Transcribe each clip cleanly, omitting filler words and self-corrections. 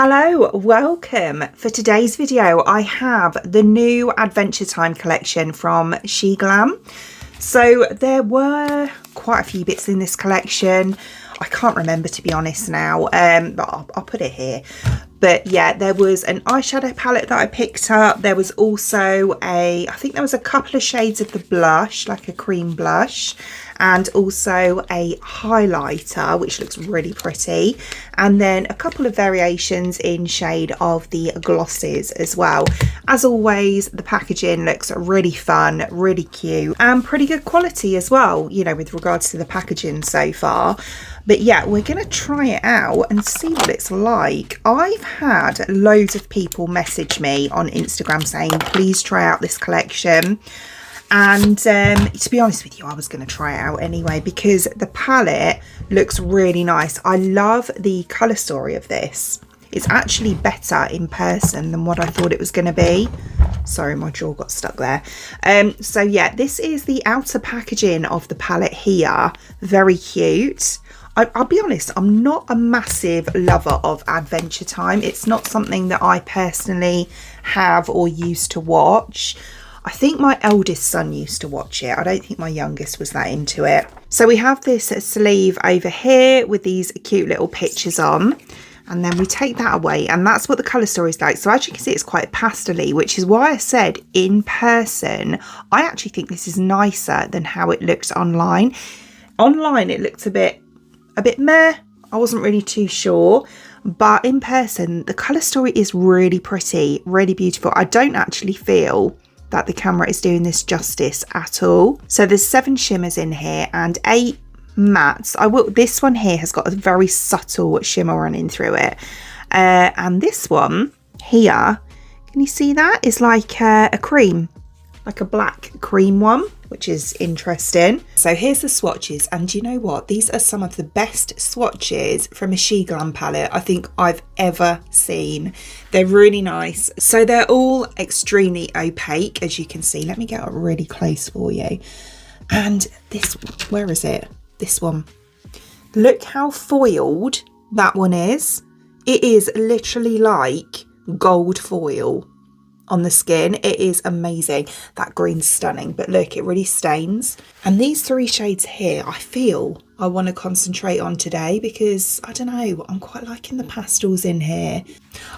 Hello, welcome. For today's video, I have the new Adventure Time collection from Sheglam. So there were quite a few bits in this collection. I can't remember, to be honest now, but I'll put it here. But yeah, there was an eyeshadow palette that I picked up. There was also I think there was a couple of shades of the blush, like a cream blush, and also a highlighter, which looks really pretty. And then a couple of variations in shade of the glosses as well. As always, the packaging looks really fun, really cute, and pretty good quality as well, you know, with regards to the packaging so far. But yeah, we're going to try it out and see what it's like. I've had loads of people message me on Instagram saying, please try out this collection. And to be honest with you, I was going to try it out anyway because the palette looks really nice. I love the colour story of this. It's actually better in person than what I thought it was going to be. Sorry, my jaw got stuck there. So yeah, this is the outer packaging of the palette here. Very cute. I'll be honest, I'm not a massive lover of Adventure Time. It's not something that I personally have or used to watch. I think my eldest son used to watch it. I don't think my youngest was that into it. So we have this sleeve over here with these cute little pictures on. And then we take that away, and that's what the colour story is like. So as you can see, it's quite pastel-y, which is why I said in person, I actually think this is nicer than how it looks online. Online, it looked a bit meh. I wasn't really too sure. But in person, the colour story is really pretty, really beautiful. I don't actually feel that the camera is doing this justice at all. So there's 7 shimmers in here and 8 mattes. This one here has got a very subtle shimmer running through it. And this one here, can you see that? It's like a cream, like a black cream one, which is interesting. So here's the swatches, and you know what? These are some of the best swatches from a Sheglam palette I think I've ever seen. They're really nice. So they're all extremely opaque, as you can see. Let me get up really close for you. And this, where is it? This one. Look how foiled that one is. It is literally like gold foil on the skin. It is amazing. That green's stunning, but look, it really stains. And these 3 shades here, I feel I want to concentrate on today because I don't know, I'm quite liking the pastels in here.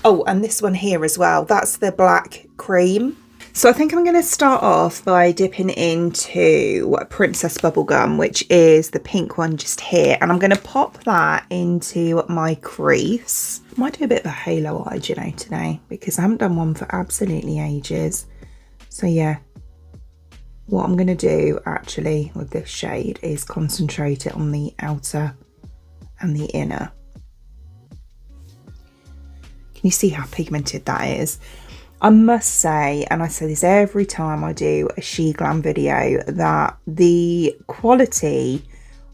Oh, and this one here as well, that's the black cream. So I think I'm going to start off by dipping into Princess Bubblegum, which is the pink one just here. And I'm going to pop that into my crease. I might do a bit of a halo eye, you know, today, because I haven't done one for absolutely ages. So yeah, what I'm going to do actually with this shade is concentrate it on the outer and the inner. Can you see how pigmented that is? I must say, and I say this every time I do a Sheglam video, that the quality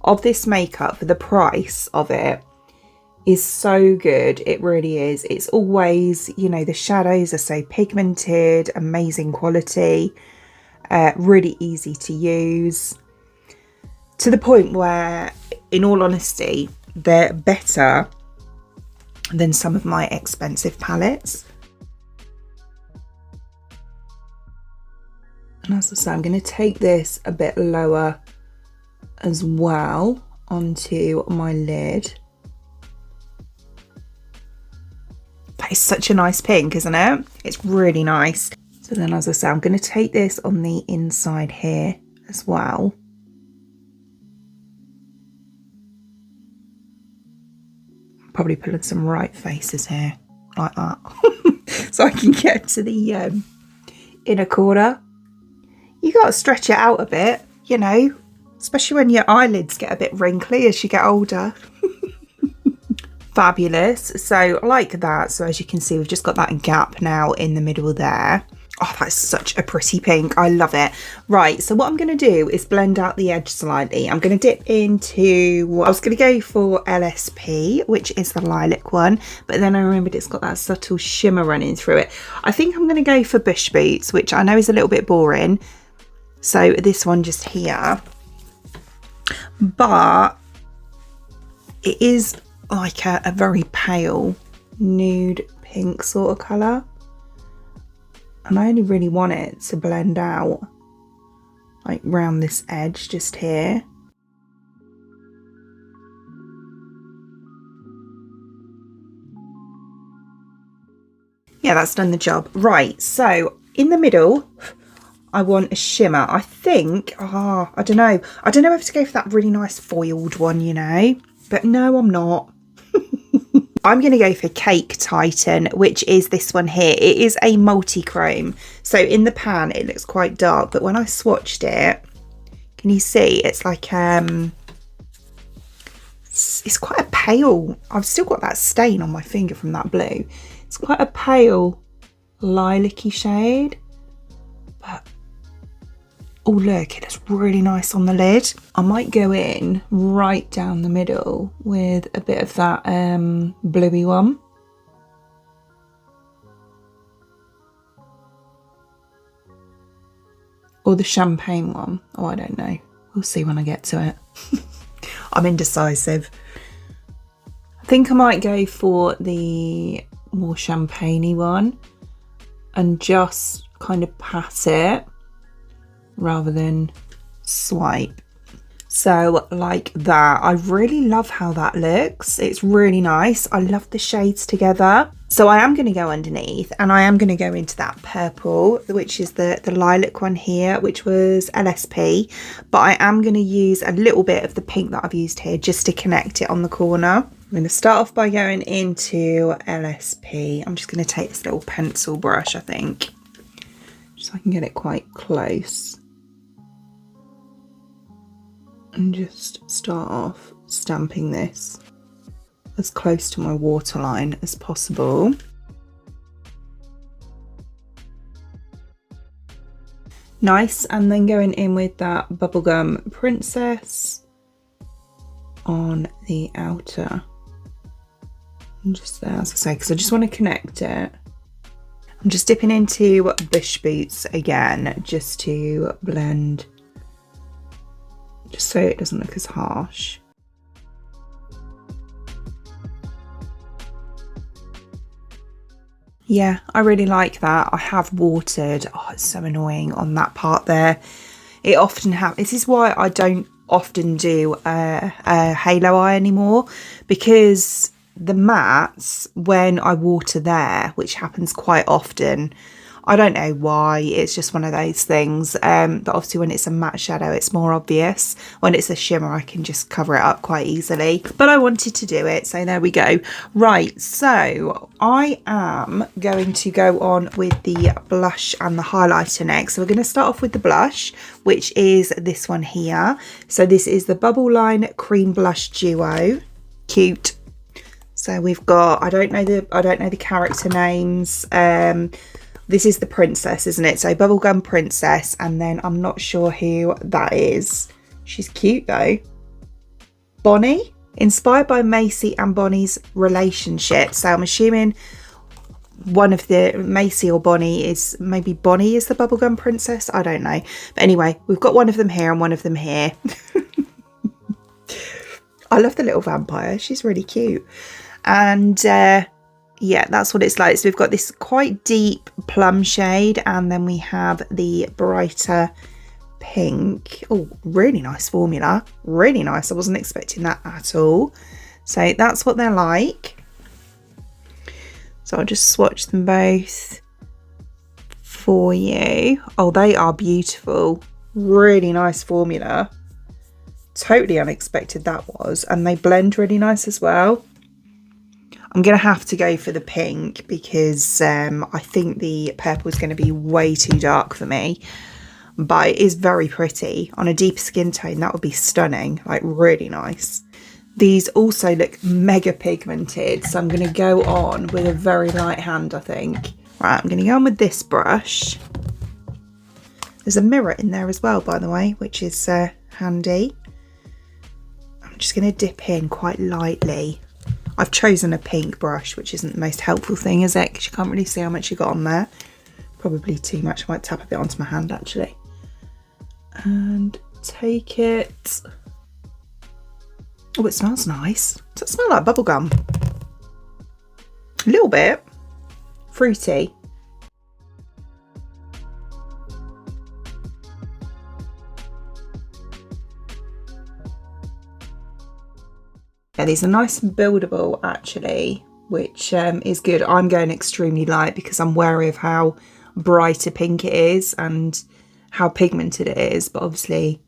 of this makeup for the price of it is so good. It really is. It's always, you know, the shadows are so pigmented, amazing quality, really easy to use, to the point where, in all honesty, they're better than some of my expensive palettes. And as I say, I'm going to take this a bit lower as well onto my lid. That is such a nice pink, isn't it? It's really nice. So then, as I say, I'm going to take this on the inside here as well. Probably put some right faces here, like that. So I can get to the inner corner. You got to stretch it out a bit, you know, especially when your eyelids get a bit wrinkly as you get older. Fabulous. So like that. So as you can see, we've just got that gap now in the middle there. Oh, that's such a pretty pink. I love it. Right, so what I'm going to do is blend out the edge slightly. I'm going to dip into, I was going to go for LSP, which is the lilac one, but then I remembered it's got that subtle shimmer running through it. I think I'm going to go for Bush Boots, which I know is a little bit boring. So this one just here, but it is like a very pale nude pink sort of colour. And I only really want it to blend out like round this edge just here. Yeah, that's done the job. Right, so in the middle, I want a shimmer. I think, I don't know. I don't know if to go for that really nice foiled one, you know, but no, I'm not. I'm going to go for Cake Titan, which is this one here. It is a multi-chrome. So in the pan, it looks quite dark, but when I swatched it, can you see? It's like, it's quite a pale, I've still got that stain on my finger from that blue. It's quite a pale lilac-y shade, but oh look, it looks really nice on the lid. I might go in right down the middle with a bit of that bluey one. Or the champagne one. Oh, I don't know. We'll see when I get to it. I'm indecisive. I think I might go for the more champagne-y one and just kind of pat it rather than swipe. So like that. I really love how that looks. It's really nice. I love the shades together. So I am going to go underneath and I am going to go into that purple, which is the lilac one here, which was LSP. But I am going to use a little bit of the pink that I've used here just to connect it on the corner. I'm going to start off by going into LSP. I'm just going to take this little pencil brush, I think, just so I can get it quite close. And just start off stamping this as close to my waterline as possible. Nice, and then going in with that Bubblegum Princess on the outer. And just there, as I say, because I just want to connect it. I'm just dipping into Bush Boots again, just to blend, just so it doesn't look as harsh. Yeah, I really like that. I have watered. Oh, it's so annoying on that part there. It often happens. This is why I don't often do a halo eye anymore, because the mattes, when I water there, which happens quite often, I don't know why, it's just one of those things, but obviously when it's a matte shadow it's more obvious. When it's a shimmer I can just cover it up quite easily, but I wanted to do it, so there we go. Right, so I am going to go on with the blush and the highlighter next. So we're going to start off with the blush, which is this one here. So this is the Bubbline Cream Blush Duo. Cute. So we've got, I don't know the character names. This is the princess, isn't it? So Bubblegum Princess, and then I'm not sure who that is. She's cute though. Bonnie? Inspired by Macy and Bonnie's relationship. So I'm assuming one of the, Macy or Bonnie is, maybe Bonnie is the Bubblegum Princess? I don't know. But anyway, we've got one of them here and one of them here. I love the little vampire. She's really cute. And yeah, that's what it's like. So we've got this quite deep plum shade, and then we have the brighter pink. Oh, really nice formula. Really nice. I wasn't expecting that at all. So that's what they're like. So I'll just swatch them both for you. Oh, they are beautiful. Really nice formula. Totally unexpected that was. And they blend really nice as well. I'm going to have to go for the pink because I think the purple is going to be way too dark for me. But it is very pretty. On a deeper skin tone, that would be stunning. Like, really nice. These also look mega pigmented. So I'm going to go on with a very light hand, I think. Right, I'm going to go on with this brush. There's a mirror in there as well, by the way, which is handy. I'm just going to dip in quite lightly. I've chosen a pink brush, which isn't the most helpful thing, is it? Because you can't really see how much you got on there. Probably too much. I might tap a bit onto my hand, actually. And take it. Oh, it smells nice. Does it smell like bubblegum? A little bit fruity. Yeah, these are nice and buildable actually, which is good. I'm going extremely light because I'm wary of how bright a pink it is and how pigmented it is, but obviously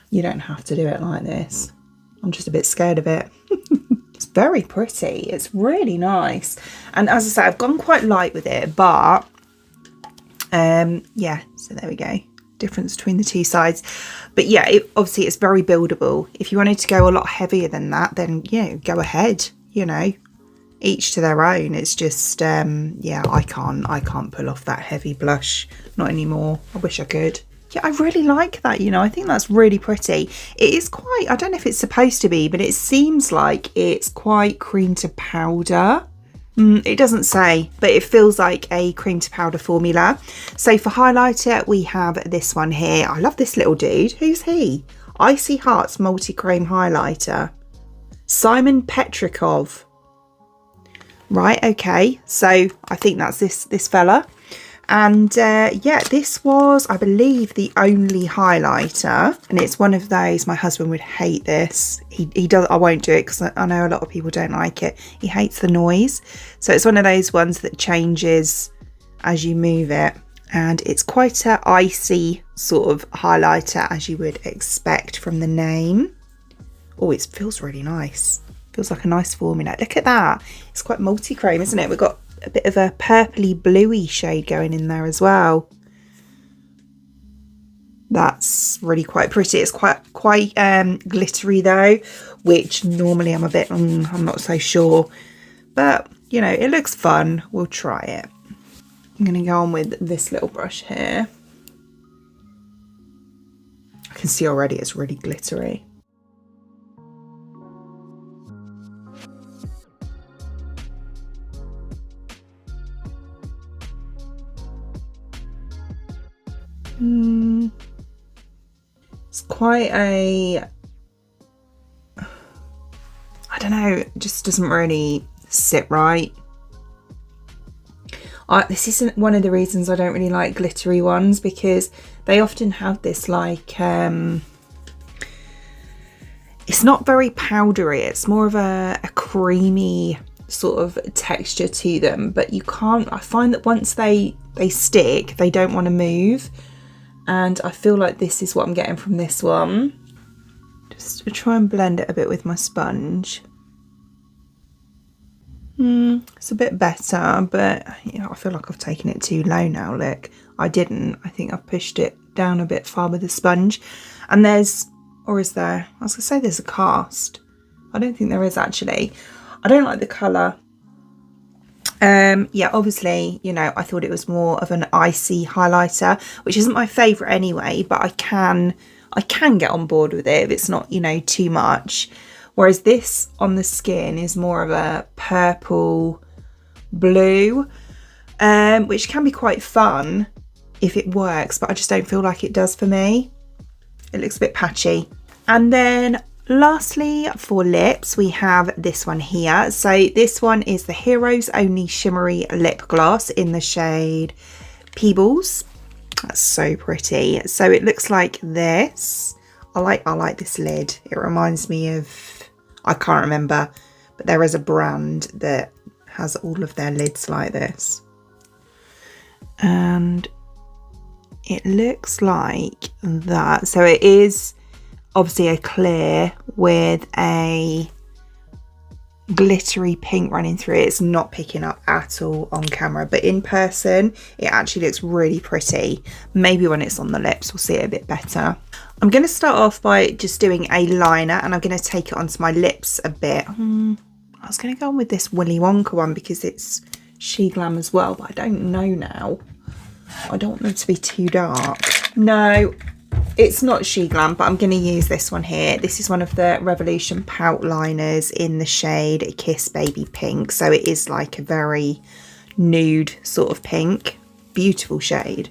you don't have to do it like this. I'm just a bit scared of it. It's very pretty. It's really nice. And as I say, I've gone quite light with it, but yeah, so there we go. Difference between the two sides. But yeah, obviously it's very buildable. If you wanted to go a lot heavier than that, then go ahead, you know, each to their own. It's just yeah, I can't pull off that heavy blush, not anymore. I wish I could. Yeah, I really like that, you know. I think that's really pretty. It is quite, I don't know if it's supposed to be, but it seems like it's quite cream to powder. It doesn't say, but it feels like a cream to powder formula. So for highlighter, we have this one here. I love this little dude. Who's he? Icy Hearts Multichrome Highlighter. Simon Petrikov. Right, okay. So I think that's this fella. And yeah, this was, I believe, the only highlighter, and it's one of those, my husband would hate this. He does, I won't do it because I know a lot of people don't like it. He hates the noise. So it's one of those ones that changes as you move it, and it's quite a icy sort of highlighter, as you would expect from the name. Oh, it feels really nice. Feels like a nice formula. Look at that. It's quite multi-chrome, isn't it? We've got a bit of a purpley bluey shade going in there as well. That's really quite pretty. It's quite glittery though, which normally I'm a bit I'm not so sure, but you know, it looks fun. We'll try it. I'm going to go on with this little brush here. I can see already it's really glittery. It's quite a, I don't know, it just doesn't really sit right. This isn't one of the reasons I don't really like glittery ones, because they often have this like, it's not very powdery, it's more of a creamy sort of texture to them, but you can't, I find that once they stick, they don't want to move. And I feel like this is what I'm getting from this one. Just to try and blend it a bit with my sponge. It's a bit better, but you know, I feel like I've taken it too low now. Look, I didn't. I think I've pushed it down a bit far with the sponge. And there's, or is there? I was gonna say there's a cast. I don't think there is actually. I don't like the colour. Yeah, obviously, you know, I thought it was more of an icy highlighter, which isn't my favourite anyway, but I can get on board with it if it's not, you know, too much. Whereas this on the skin is more of a purple blue, which can be quite fun if it works, but I just don't feel like it does for me. It looks a bit patchy. And then lastly, for lips, we have this one here. So this one is the Heroes Only Shimmery Lip Gloss in the shade Peebles. That's so pretty. So it looks like this. I like this lid. It reminds me of, I can't remember, but there is a brand that has all of their lids like this. And it looks like that. So it is obviously a clear with a glittery pink running through it. It's not picking up at all on camera, but in person it actually looks really pretty. Maybe when it's on the lips we'll see it a bit better. I'm going to start off by just doing a liner, and I'm going to take it onto my lips a bit. I was going to go on with this Willy Wonka one because it's Sheglam as well, but I don't know now. I don't want them to be too dark. No, it's not Sheglam, but I'm going to use this one here. This is one of the Revolution Pout liners in the shade Kiss Baby Pink. So it is like a very nude sort of pink. Beautiful shade.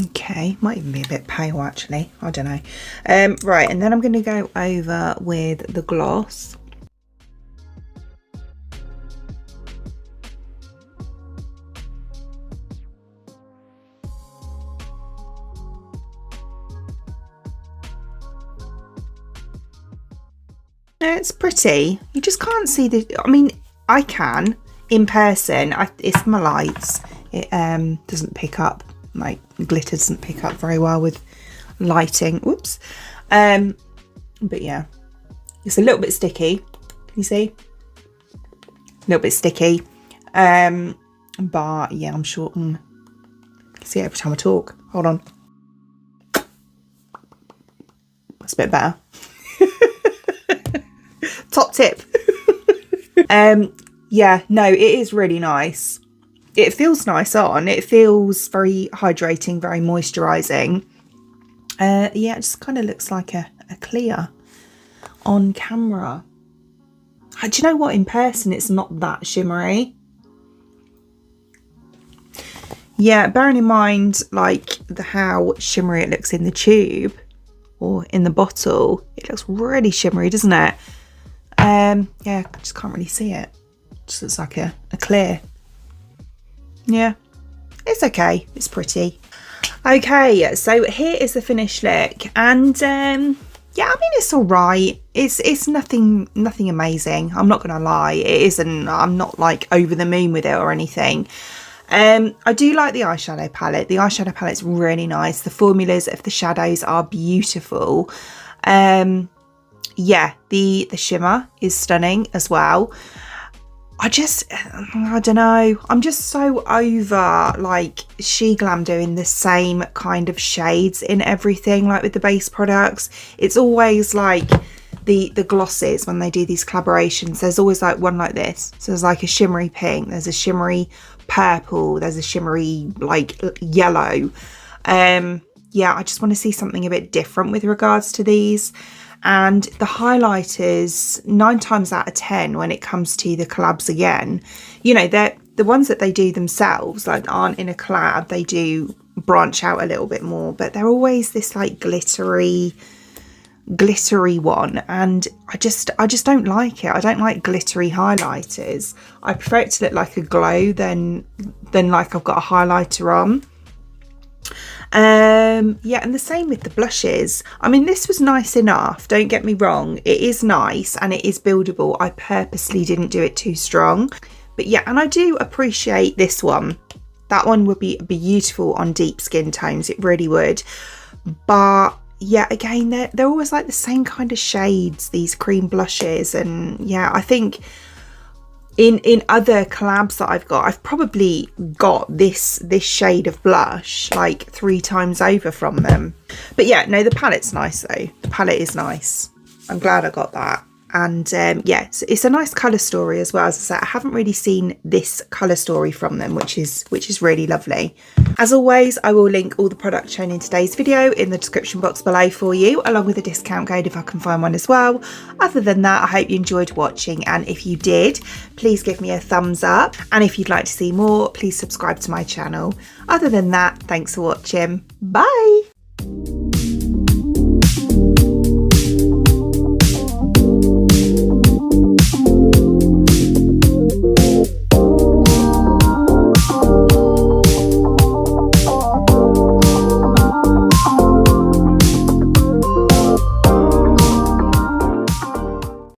Okay, might even be a bit pale actually. I don't know. Right, and then I'm going to go over with the gloss. It's pretty. You just can't see the, I mean, I can in person. It's my lights. It doesn't pick up, like glitter doesn't pick up very well with lighting. Whoops. But yeah, it's a little bit sticky. Can you see? A little bit sticky. But yeah, I'm sure. You can see it every time I talk. Hold on. That's a bit better. Top tip. Yeah, no, it is really nice. It feels nice on. It feels very hydrating, very moisturising. Yeah, it just kind of looks like a clear on camera. Do you know what? In person, it's not that shimmery. Yeah, bearing in mind, like, how shimmery it looks in the tube or in the bottle, it looks really shimmery, doesn't it? Yeah, I just can't really see it. It just looks like a clear. Yeah, it's okay. It's pretty. Okay, so here is the finished look, and yeah, I mean, it's all right. It's nothing amazing. I'm not gonna lie. It isn't. I'm not like over the moon with it or anything. I do like the eyeshadow palette. The eyeshadow palette's really nice. The formulas of the shadows are beautiful. Yeah, the shimmer is stunning as well. I don't know. I'm just so over like Sheglam doing the same kind of shades in everything, like with the base products. It's always like the glosses when they do these collaborations. There's always like one like this. So there's like a shimmery pink, there's a shimmery purple, there's a shimmery like yellow. Yeah, I just want to see something a bit different with regards to these. And the highlighters, 9 times out of 10 when it comes to the collabs again, you know, they're the ones that they do themselves, like aren't in a collab, they do branch out a little bit more, but they're always this like glittery one, and I just don't like it. I don't like glittery highlighters. I prefer it to look like a glow than like I've got a highlighter on. Yeah, and the same with the blushes. I mean, this was nice enough, don't get me wrong, it is nice and it is buildable. I purposely didn't do it too strong, but yeah, and I do appreciate this one. That one would be beautiful on deep skin tones, it really would. But yeah, again, they're always like the same kind of shades, these cream blushes. And yeah, I think in other collabs that I've got, I've probably got this shade of blush like 3 times over from them. But yeah, no, the palette's nice though. The palette is nice. I'm glad I got that. And yeah, it's a nice colour story as well. As I said, I haven't really seen this colour story from them, which is really lovely. As always, I will link all the products shown in today's video in the description box below for you, along with a discount code if I can find one as well. Other than that, I hope you enjoyed watching, and if you did, please give me a thumbs up. And if you'd like to see more, please subscribe to my channel. Other than that, thanks for watching. Bye!